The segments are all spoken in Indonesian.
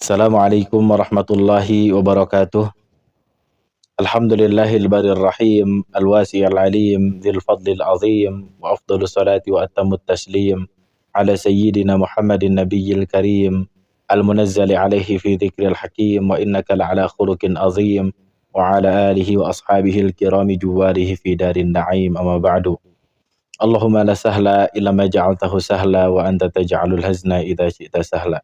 Assalamualaikum warahmatullahi wabarakatuh. Alhamdulillahil barir rahim, al-wasi'il alim, dzil fadlil azim, wa afdhalus salati wa attammut taslim ala sayyidina Muhammadin nabiyil karim, al-munazzali alaihi fi dzikril hakim, wa innaka la'ala khuluqin azim, wa ala alihi wa ashabihil kirami juwarihi fi darin na'im, amma ba'du. Allahumma la sahla illa ma ja'altahu sahla wa anta taj'alul hazna idza syi'ta sahla.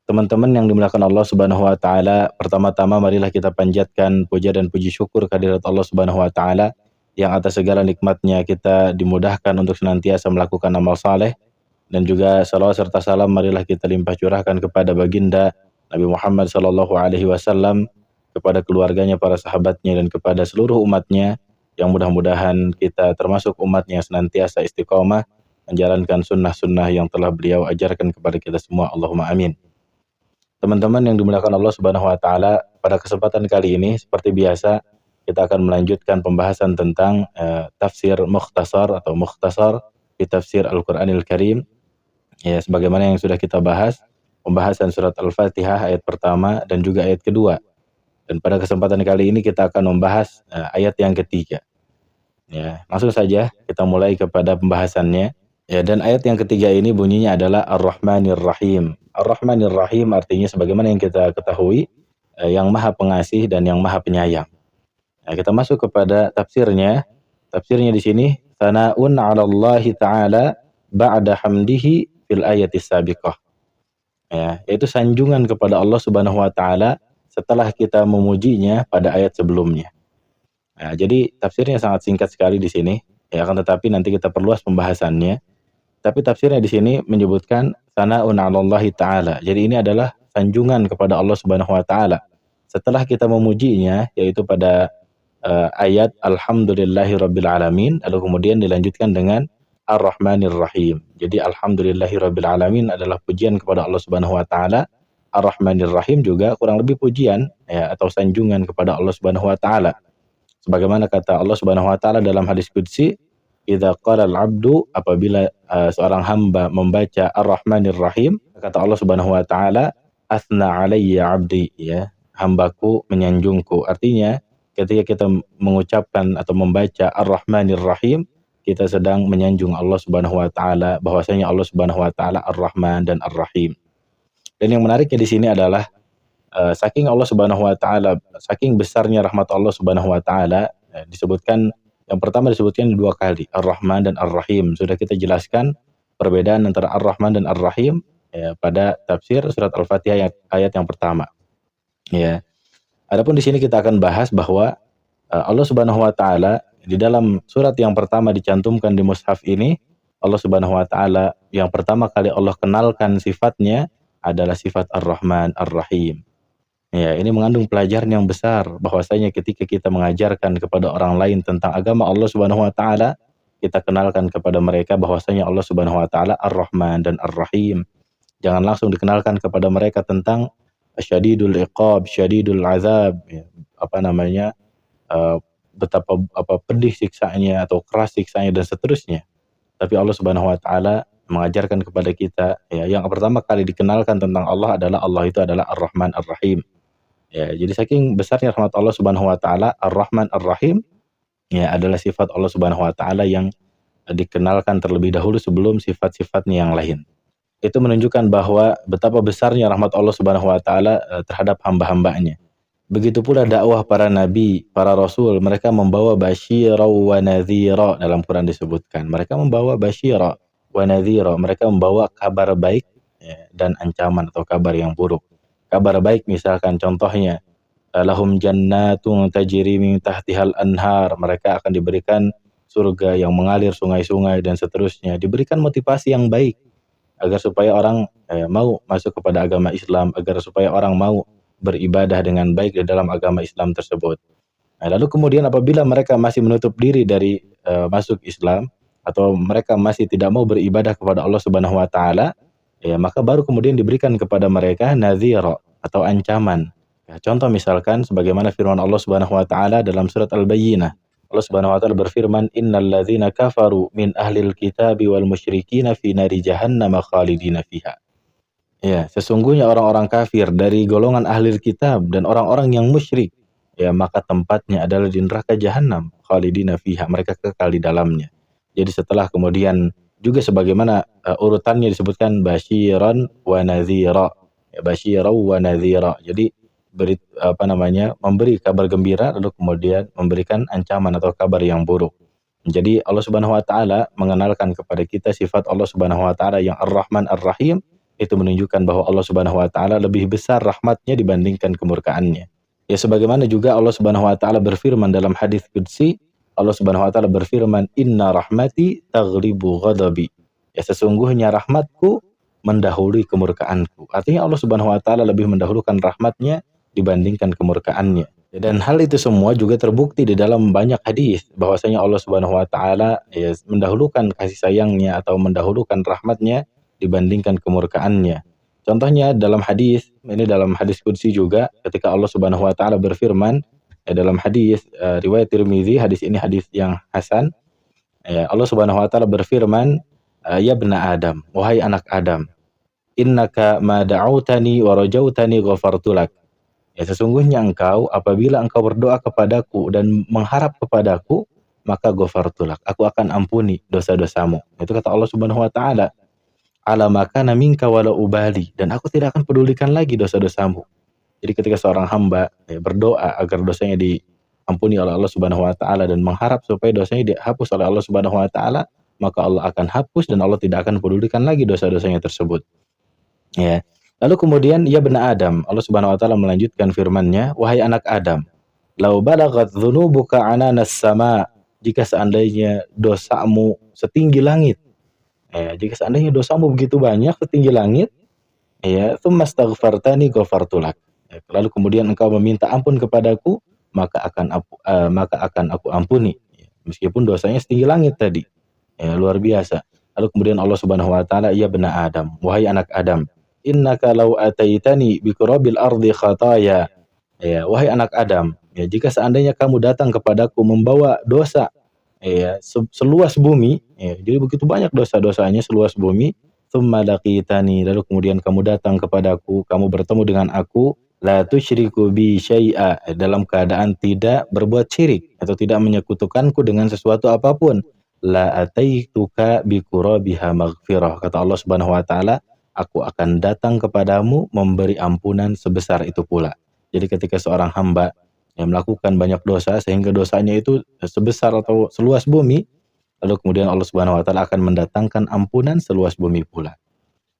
Teman-teman yang dimuliakan Allah Subhanahu wa taala, pertama-tama marilah kita panjatkan puja dan puji syukur kehadirat Allah Subhanahu wa taala yang atas segala nikmatnya kita dimudahkan untuk senantiasa melakukan amal saleh, dan juga salawat serta salam marilah kita limpah curahkan kepada baginda Nabi Muhammad sallallahu alaihi wasallam, kepada keluarganya, para sahabatnya, dan kepada seluruh umatnya, yang mudah-mudahan kita termasuk umatnya yang senantiasa istiqomah menjalankan sunnah-sunnah yang telah beliau ajarkan kepada kita semua. Allahumma amin. Teman-teman yang dimuliakan Allah Subhanahu wa taala, pada kesempatan kali ini seperti biasa kita akan melanjutkan pembahasan tentang tafsir mukhtasar atau mukhtasar di tafsir Al-Qur'anil Karim. Ya, sebagaimana yang sudah kita bahas, pembahasan surat Al-Fatihah ayat pertama dan juga ayat kedua. Dan pada kesempatan kali ini kita akan membahas ayat yang ketiga. Ya, langsung saja kita mulai kepada pembahasannya. Ya, dan ayat yang ketiga ini bunyinya adalah Ar-Rahmanir Rahim. Ar-Rahmanir Rahim artinya sebagaimana yang kita ketahui, yang Maha Pengasih dan yang Maha Penyayang. Nah, kita masuk kepada tafsirnya. Tafsirnya di sini Tsana'un 'ala Allah Ta'ala ba'da hamdihi fil ayatis sabiqah. Ya, yaitu sanjungan kepada Allah Subhanahu wa taala setelah kita memujinya pada ayat sebelumnya. Nah, jadi tafsirnya sangat singkat sekali di sini, ya, akan tetapi nanti kita perluas pembahasannya. Tapi tafsirnya di sini menyebutkan sana'un 'alallahi ta'ala. Jadi ini adalah sanjungan kepada Allah Subhanahu wa taala setelah kita memujinya, yaitu pada ayat alhamdulillahirabbil alamin, lalu kemudian dilanjutkan dengan Ar-Rahmanir Rahim. Jadi alhamdulillahirabbil alamin adalah pujian kepada Allah Subhanahu wa taala. Ar-Rahmanir Rahim juga kurang lebih pujian, ya, atau sanjungan kepada Allah Subhanahu wa taala. Sebagaimana kata Allah Subhanahu wa taala dalam hadis qudsi, idza qala al-'abdu, apabila seorang hamba membaca Ar-Rahmanir Rahim, kata Allah Subhanahu wa taala, asna 'alayya 'abdi, ya, hambaku menyanjungku. Artinya ketika kita mengucapkan atau membaca Ar-Rahmanir Rahim, kita sedang menyanjung Allah Subhanahu wa taala, bahwasanya Allah Subhanahu wa taala Ar-Rahman dan Ar-Rahim. Dan yang menariknya di sini adalah saking Allah Subhanahu wa taala, saking besarnya rahmat Allah Subhanahu wa taala, disebutkan yang pertama disebutkan 2 kali, Ar-Rahman dan Ar-Rahim. Sudah kita jelaskan perbedaan antara Ar-Rahman dan Ar-Rahim, ya, pada tafsir surat Al-Fatihah ayat yang pertama. Ya. Adapun di sini kita akan bahas bahwa Allah Subhanahu wa taala di dalam surat yang pertama dicantumkan di mushaf ini, Allah Subhanahu wa taala yang pertama kali Allah kenalkan sifatnya adalah sifat Ar-Rahman Ar-Rahim. Ya, ini mengandung pelajaran yang besar, bahwasanya ketika kita mengajarkan kepada orang lain tentang agama Allah Subhanahu wa taala, kita kenalkan kepada mereka bahwasanya Allah Subhanahu wa taala Ar-Rahman dan Ar-Rahim. Jangan langsung dikenalkan kepada mereka tentang syadidul iqab, syadidul azab, ya, betapa pedih siksanya atau keras siksanya dan seterusnya. Tapi Allah Subhanahu wa taala mengajarkan kepada kita, ya, yang pertama kali dikenalkan tentang Allah adalah Allah itu adalah Ar-Rahman Ar-Rahim. Ya, jadi saking besarnya rahmat Allah Subhanahu wa taala, Ar-Rahman Ar-Rahim, ya, adalah sifat Allah Subhanahu wa taala yang dikenalkan terlebih dahulu sebelum sifat-sifatnya yang lain. Itu menunjukkan bahwa betapa besarnya rahmat Allah Subhanahu wa taala terhadap hamba-hambanya. Begitu pula dakwah para nabi, para rasul, mereka membawa basyira wa nadhira, dalam Quran disebutkan. Mereka membawa basyira wa nadhira, mereka membawa kabar baik, ya, dan ancaman atau kabar yang buruk. Kabar baik misalkan contohnya, lahum jannatun tajri min tahtihal anhar, mereka akan diberikan surga yang mengalir sungai-sungai dan seterusnya. Diberikan motivasi yang baik agar supaya orang mau masuk kepada agama Islam, agar supaya orang mau beribadah dengan baik di dalam agama Islam tersebut. Nah, lalu kemudian apabila mereka masih menutup diri dari masuk Islam, atau mereka masih tidak mau beribadah kepada Allah Subhanahu wa taala, ya, maka baru kemudian diberikan kepada mereka nadhira atau ancaman. Ya, contoh misalkan sebagaimana firman Allah Subhanahu wa taala dalam surat Al-Bayyinah. Allah Subhanahu wa taala berfirman, "Innal ladzina kafaru min ahlil kitabi wal musyrikina fi nari jahannam khalidina fiha." Ya, sesungguhnya orang-orang kafir dari golongan ahli kitab dan orang-orang yang musyrik, ya maka tempatnya adalah di neraka jahanam, khalidina fiha, mereka kekal di dalamnya. Jadi setelah kemudian juga sebagaimana urutannya disebutkan basyiran wa nadhira, ya, basyiran wa nadhira. Jadi memberi kabar gembira lalu kemudian memberikan ancaman atau kabar yang buruk. Jadi Allah Subhanahu wa taala mengenalkan kepada kita sifat Allah Subhanahu wa taala yang Ar-Rahman Ar-Rahim, itu menunjukkan bahwa Allah Subhanahu wa taala lebih besar rahmatnya dibandingkan kemurkaannya. Ya sebagaimana juga Allah Subhanahu wa taala berfirman dalam hadis qudsi, Allah Subhanahu wa taala berfirman, "Inna rahmati taghlibu ghadabi." Ya sesungguhnya rahmatku mendahului kemurkaanku. Artinya Allah Subhanahu wa taala lebih mendahulukan rahmatnya dibandingkan kemurkaannya. Dan hal itu semua juga terbukti di dalam banyak hadis bahwasanya Allah Subhanahu wa taala ya mendahulukan kasih sayangnya atau mendahulukan rahmatnya dibandingkan kemurkaannya. Contohnya dalam hadis, ini dalam hadis qudsi juga ketika Allah Subhanahu wa taala berfirman dalam hadis riwayat Tirmizi, hadis ini hadis yang hasan. Allah Subhanahu wa taala berfirman, "Ya bena Adam, wahai anak Adam, innaka ma da'autani wa rajautani ghafartu lak." Ya sesungguhnya engkau apabila engkau berdoa kepadaku dan mengharap kepadaku, maka ghafartu lak, aku akan ampuni dosa-dosamu. Itu kata Allah Subhanahu wa taala. Ala makana minka wala ubali, dan aku tidak akan pedulikan lagi dosa-dosamu. Jadi ketika seorang hamba berdoa agar dosanya diampuni oleh Allah Subhanahu wa taala dan mengharap supaya dosanya dihapus oleh Allah Subhanahu wa taala, maka Allah akan hapus dan Allah tidak akan pedulikan lagi dosa-dosanya tersebut. Ya. Lalu kemudian ya bena Adam, Allah Subhanahu wa taala melanjutkan firman-Nya, wahai anak Adam, lau balaghat dzunubuka ananas sama, jika seandainya dosamu setinggi langit. Jika seandainya dosamu begitu banyak setinggi langit, ya, tsummastaghfartani ghafartu lak. Lalu kemudian engkau meminta ampun kepadaku, maka akan aku ampuni. Meskipun dosanya setinggi langit tadi. Luar biasa. Lalu kemudian Allah Subhanahu wa taala, ya bena Adam, wahai anak Adam, innaka law ataitani biqurabil ardi khataya. Ya, wahai anak Adam, ya jika seandainya kamu datang kepadaku membawa dosa seluas bumi, jadi begitu banyak dosa-dosanya seluas bumi, tsumma laqitani, lalu kemudian kamu datang kepadaku, kamu bertemu dengan aku, la tusyriku bi syai'a, dalam keadaan tidak berbuat syirik atau tidak menyekutukanku dengan sesuatu apapun, la ataituka bi qurabiha maghfirah, kata Allah Subhanahu wa taala, aku akan datang kepadamu memberi ampunan sebesar itu pula. Jadi ketika seorang hamba yang melakukan banyak dosa sehingga dosanya itu sebesar atau seluas bumi, lalu kemudian Allah Subhanahu wa taala akan mendatangkan ampunan seluas bumi pula.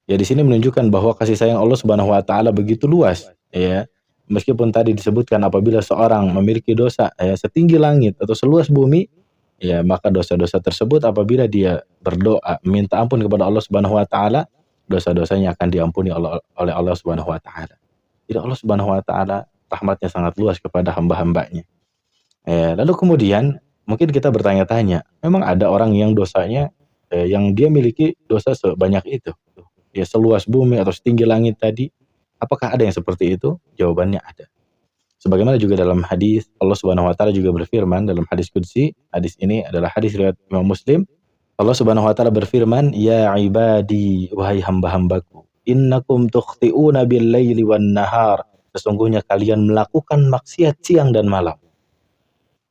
Ya di sini menunjukkan bahwa kasih sayang Allah Subhanahu wa taala begitu luas, ya. Meskipun tadi disebutkan apabila seorang memiliki dosa setinggi langit atau seluas bumi, ya maka dosa-dosa tersebut apabila dia berdoa minta ampun kepada Allah Subhanahu wa taala, dosa-dosanya akan diampuni oleh Allah Subhanahu wa taala. Jadi Allah Subhanahu wa taala rahmatnya sangat luas kepada hamba-hambanya. Lalu kemudian mungkin kita bertanya-tanya, memang ada orang yang dosanya yang dia miliki dosa sebanyak itu, ya seluas bumi atau setinggi langit tadi, apakah ada yang seperti itu? Jawabannya ada. Sebagaimana juga dalam hadis Allah Subhanahu wa taala juga berfirman dalam hadis qudsi, hadis ini adalah hadis riwayat Imam Muslim. Allah Subhanahu wa taala berfirman, "Ya ibadi, wahai hamba-hambaku, innakum tukhti'una bil-laili wan-nahar." Sesungguhnya kalian melakukan maksiat siang dan malam.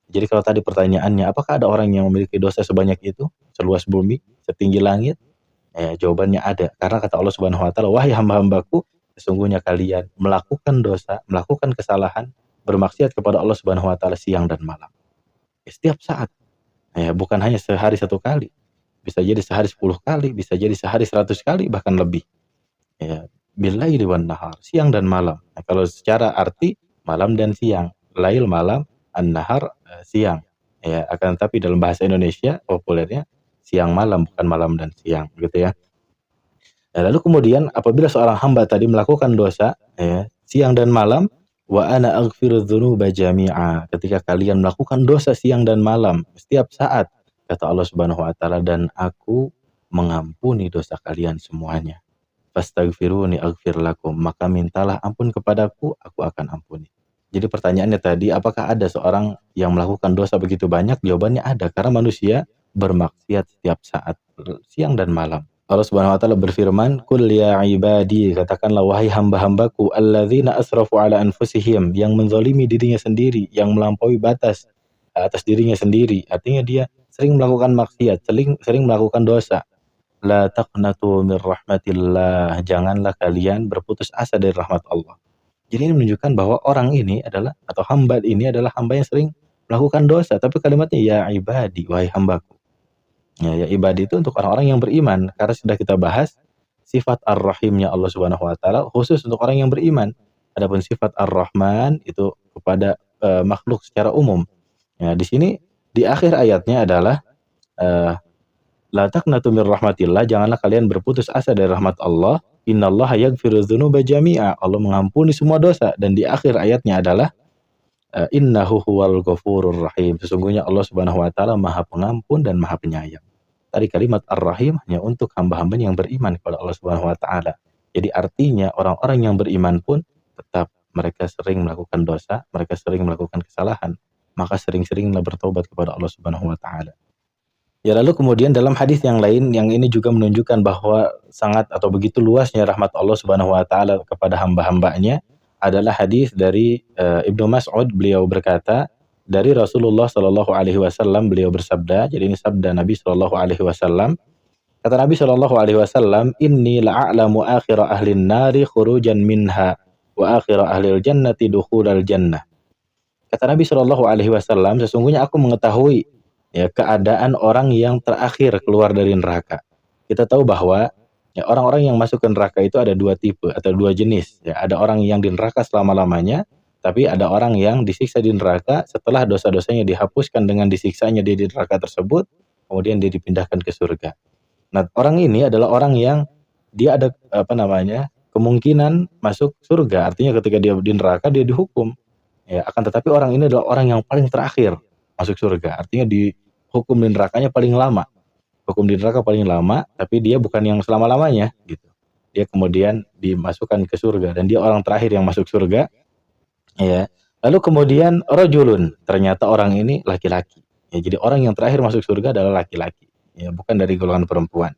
Jadi kalau tadi pertanyaannya, apakah ada orang yang memiliki dosa sebanyak itu, seluas bumi, setinggi langit? Jawabannya ada. Karena kata Allah Subhanahu wa taala, wahai hamba-hambaku, sesungguhnya kalian melakukan dosa, melakukan kesalahan, bermaksiat kepada Allah Subhanahu wa taala siang dan malam. Setiap saat. Bukan hanya sehari satu kali. Bisa jadi sehari 10 kali, bisa jadi sehari 100 kali, bahkan lebih. Billaili wan nahar, siang dan malam. Kalau secara arti malam dan siang, lail malam, an-nahar siang. Akan tetapi dalam bahasa Indonesia populernya siang malam, bukan malam dan siang, gitu ya. Lalu kemudian apabila seorang hamba tadi melakukan dosa siang dan malam, wa ana aghfiru dzunuba jami'a, ketika kalian melakukan dosa siang dan malam setiap saat, kata Allah Subhanahu wa taala, dan aku mengampuni dosa kalian semuanya. Fastaghfiruni aghfir lakum, maka mintalah ampun kepadaku, aku akan ampuni. Jadi pertanyaannya tadi, apakah ada seorang yang melakukan dosa begitu banyak? Jawabannya ada, karena manusia bermaksiat setiap saat, siang dan malam. Allah Subhanahu wa taala berfirman, "Qul ya ibadi," katakanlah wahai hamba-hambaku, alladzina asrafu ala anfusihim, yang menzalimi dirinya sendiri, yang melampaui batas atas dirinya sendiri. Artinya dia sering melakukan maksiat, sering melakukan dosa. La taqnatu min rahmatillah, janganlah kalian berputus asa dari rahmat Allah. Jadi ini menunjukkan bahwa orang ini adalah, atau hamba ini adalah hamba yang sering melakukan dosa, tapi kalimatnya ya ibadi, wahai hambaku. Ya ibadi itu untuk orang-orang yang beriman, karena sudah kita bahas sifat ar-rahimnya Allah Subhanahu wa taala khusus untuk orang yang beriman. Adapun sifat ar-Rahman itu kepada makhluk secara umum. Ya, di sini di akhir ayatnya adalah eh, la taqnatu mir rahmatillah, janganlah kalian berputus asa dari rahmat Allah. Innallaha yaghfiru dzunuba jami'a. Allah mengampuni semua dosa, dan di akhir ayatnya adalah innahu huwal ghafurur rahim. Sesungguhnya Allah Subhanahu wa taala Maha Pengampun dan Maha Penyayang. Tadi kalimat Ar-Rahim hanya untuk hamba-hamba yang beriman kepada Allah Subhanahu wa taala. Jadi artinya orang-orang yang beriman pun tetap mereka sering melakukan dosa, mereka sering melakukan kesalahan, maka sering-seringlah bertobat kepada Allah Subhanahu wa taala. Ya, lalu kemudian dalam hadis yang lain yang ini juga menunjukkan bahwa sangat atau begitu luasnya rahmat Allah Subhanahu wa taala kepada hamba-hambanya adalah hadis dari Ibnu Mas'ud. Beliau berkata, dari Rasulullah Shallallahu alaihi wasallam beliau bersabda, jadi ini sabda Nabi Shallallahu alaihi wasallam. Kata Nabi Shallallahu alaihi wasallam, "Inni la'alamu akhira ahlin nari khurujan minha wa akhira ahlil jannati dukhulal jannah." Kata Nabi Shallallahu alaihi wasallam, sesungguhnya aku mengetahui ya keadaan orang yang terakhir keluar dari neraka. Kita tahu bahwa ya, orang-orang yang masuk ke neraka itu ada dua tipe atau dua jenis. Ya, ada orang yang di neraka selama-lamanya, tapi ada orang yang disiksa di neraka setelah dosa-dosanya dihapuskan dengan disiksanya dia di neraka tersebut, kemudian dia dipindahkan ke surga. Nah, orang ini adalah orang yang dia ada kemungkinan masuk surga. Artinya ketika dia di neraka dia dihukum. Ya, akan tetapi orang ini adalah orang yang paling terakhir masuk surga. Artinya dihukum di nerakanya paling lama. Hukum di neraka paling lama, tapi dia bukan yang selama-lamanya gitu. Dia kemudian dimasukkan ke surga dan dia orang terakhir yang masuk surga. Ya. Lalu kemudian rajulun, ternyata orang ini laki-laki. Ya, jadi orang yang terakhir masuk surga adalah laki-laki. Ya, bukan dari golongan perempuan.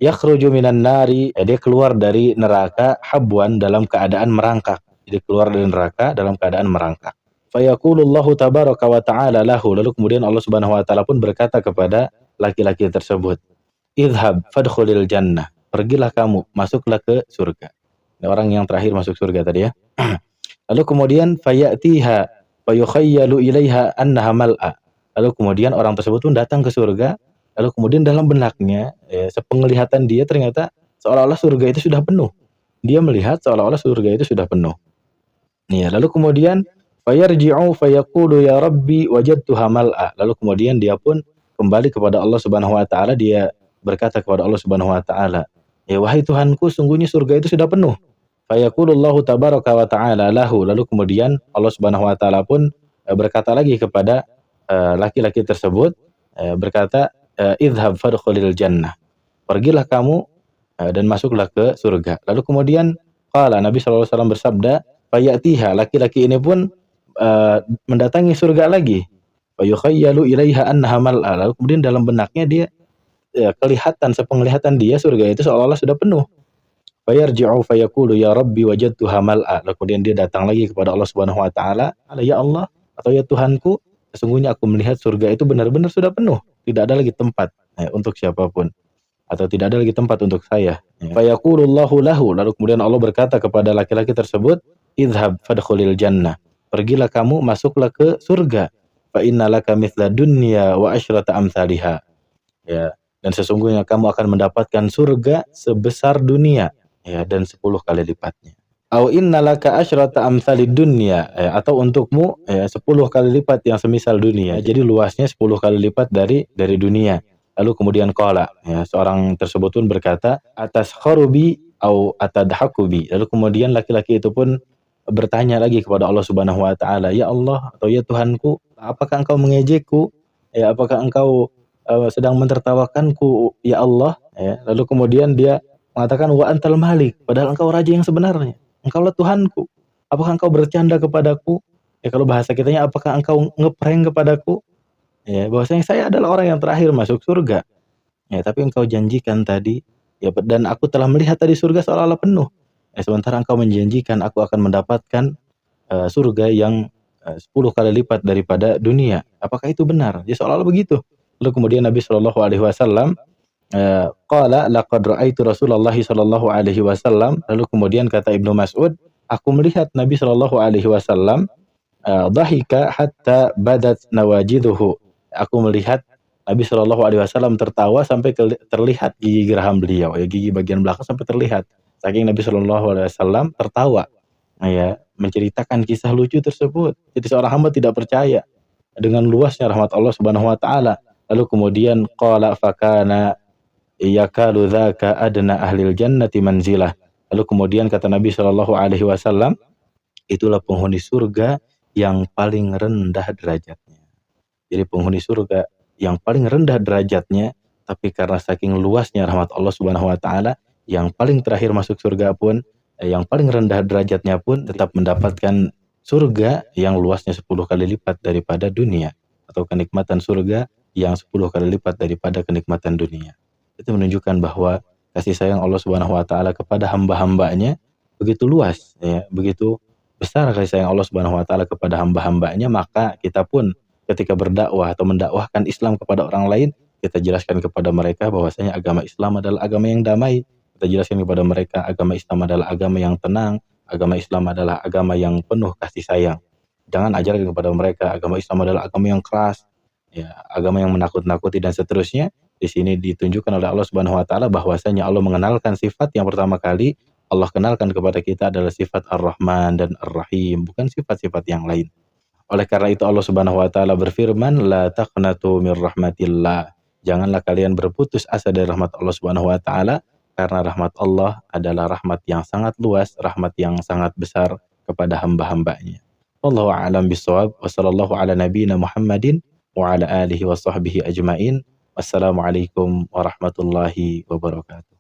Yakhruju minan nari, ya, dia keluar dari neraka habwan dalam keadaan merangkak. Jadi keluar dari neraka dalam keadaan merangkak. Fayaqulullahu tabaraka wa ta'ala lahu, lalu kemudian Allah Subhanahu wa taala pun berkata kepada laki-laki tersebut, "Idhhab fadkhulil jannah." Pergilah kamu, masuklah ke surga. Ini orang yang terakhir masuk surga tadi ya. Lalu kemudian fayatiha fayukhayyalu ilaiha annaha mal'a. Lalu kemudian orang tersebut pun datang ke surga, lalu kemudian dalam benaknya sepenglihatan dia ternyata seolah-olah surga itu sudah penuh. Dia melihat seolah-olah surga itu sudah penuh. Ya, lalu kemudian fayarji'u fayaqulu ya rabbi wajadtuha mal'a. Lalu kemudian dia pun kembali kepada Allah Subhanahu wa taala, dia berkata kepada Allah Subhanahu wa taala, "Ya wahai Tuhanku, sungguhnya surga itu sudah penuh." Fayaqulullahu tabaraka wa ta'ala lahu. Lalu kemudian Allah Subhanahu wa taala pun berkata lagi kepada laki-laki tersebut, berkata, "Idhhab fadkhulil jannah." Pergilah kamu dan masuklah ke surga. Lalu kemudian qala, Nabi sallallahu alaihi wasallam bersabda, fayatiha, laki-laki ini pun mendatangi surga lagi. Fayukhayyalu ilaiha annaha mal'a. Lalu kemudian dalam benaknya dia kelihatan, sepenglihatan dia surga itu seolah-olah sudah penuh. Fayarji'u fayaqulu ya rabbi wajadtuha mal'a. Lalu kemudian dia datang lagi kepada Allah Subhanahu wa taala, "Ya Allah," atau "Ya Tuhanku, sesungguhnya aku melihat surga itu benar-benar sudah penuh. Tidak ada lagi tempat untuk siapapun, atau tidak ada lagi tempat untuk saya." Fayaqulullahu lahu. Lalu kemudian Allah berkata kepada laki-laki tersebut, "Idhhab fadkhulil jannah." Pergilah kamu, masuklah ke surga. Fa innalaka mithla dunya wa asyrata amsalihha. Ya, dan sesungguhnya kamu akan mendapatkan surga sebesar dunia, ya, dan 10 kali lipatnya. Au innalaka asyrata amsalid dunya, atau untukmu 10 kali lipat yang semisal dunia. Jadi luasnya 10 kali lipat dari dunia. Lalu kemudian qala, ya, seorang tersebut pun berkata, "Atas kharubi au atadhakubi." Lalu kemudian laki-laki itu pun bertanya lagi kepada Allah Subhanahu wa taala, "Ya Allah," atau "Ya Tuhanku, apakah engkau mengejekku? Ya, apakah engkau sedang mentertawakanku, ya Allah?" Ya. Lalu kemudian dia mengatakan, "Wa antal malik," padahal engkau raja yang sebenarnya. Engkaulah Tuhanku. Apakah engkau bercanda kepadaku? Ya, kalau bahasa kitanya, apakah engkau ngeprank kepadaku? Ya, bahwasanya saya adalah orang yang terakhir masuk surga. Ya, tapi engkau janjikan tadi Ya, dan aku telah melihat tadi surga seolah-olah penuh. Sementara engkau menjanjikan aku akan mendapatkan surga yang 10 kali lipat daripada dunia. Apakah itu benar? Ya seolah-olah begitu. Lalu kemudian Nabi Shallallahu alaihi wasallam qala laqad ra'aitu Rasulullah sallallahu alaihi wasallam, lalu kemudian kata Ibnu Mas'ud, aku melihat Nabi Shallallahu alaihi wasallam dhahika hatta badat nawajiduhu. Aku melihat Nabi Shallallahu alaihi wasallam tertawa sampai terlihat gigi geraham beliau, ya gigi bagian belakang sampai terlihat. Saking Nabi Shallallahu alaihi wasallam tertawa, ya, menceritakan kisah lucu tersebut. Jadi seorang hamba tidak percaya dengan luasnya rahmat Allah Subhanahu wa taala. Lalu kemudian qala fakana yakalu dzaka adna ahlil jannati manzilah. Lalu kemudian kata Nabi Shallallahu alaihi wasallam, itulah penghuni surga yang paling rendah derajatnya. Jadi penghuni surga yang paling rendah derajatnya, tapi karena saking luasnya rahmat Allah Subhanahu wa taala, yang paling terakhir masuk surga pun, yang paling rendah derajatnya pun tetap mendapatkan surga yang luasnya 10 kali lipat daripada dunia, atau kenikmatan surga yang 10 kali lipat daripada kenikmatan dunia. Itu menunjukkan bahwa kasih sayang Allah Subhanahu wa taala kepada hamba-hambanya begitu luas, ya, begitu besar kasih sayang Allah Subhanahu wa taala kepada hamba-hambanya, maka kita pun ketika berdakwah atau mendakwahkan Islam kepada orang lain, kita jelaskan kepada mereka bahwasanya agama Islam adalah agama yang damai. Kita jelaskan kepada mereka agama Islam adalah agama yang tenang, agama Islam adalah agama yang penuh kasih sayang. Jangan ajarkan kepada mereka agama Islam adalah agama yang keras, ya, agama yang menakut-nakuti dan seterusnya. Di sini ditunjukkan oleh Allah Subhanahu wa taala bahwasanya Allah mengenalkan sifat yang pertama kali Allah kenalkan kepada kita adalah sifat Ar-Rahman dan Ar-Rahim, bukan sifat-sifat yang lain. Oleh karena itu Allah Subhanahu wa taala berfirman, la taqnatu mir rahmatillah. Janganlah kalian berputus asa dari rahmat Allah Subhanahu wa taala, karena rahmat Allah adalah rahmat yang sangat luas, rahmat yang sangat besar kepada hamba-hambanya. Wallahu a'lam bishawab. Wa sallallahu ala nabiyyina Muhammadin wa ala alihi wa sahbihi ajmain. Wassalamualaikum warahmatullahi wabarakatuh.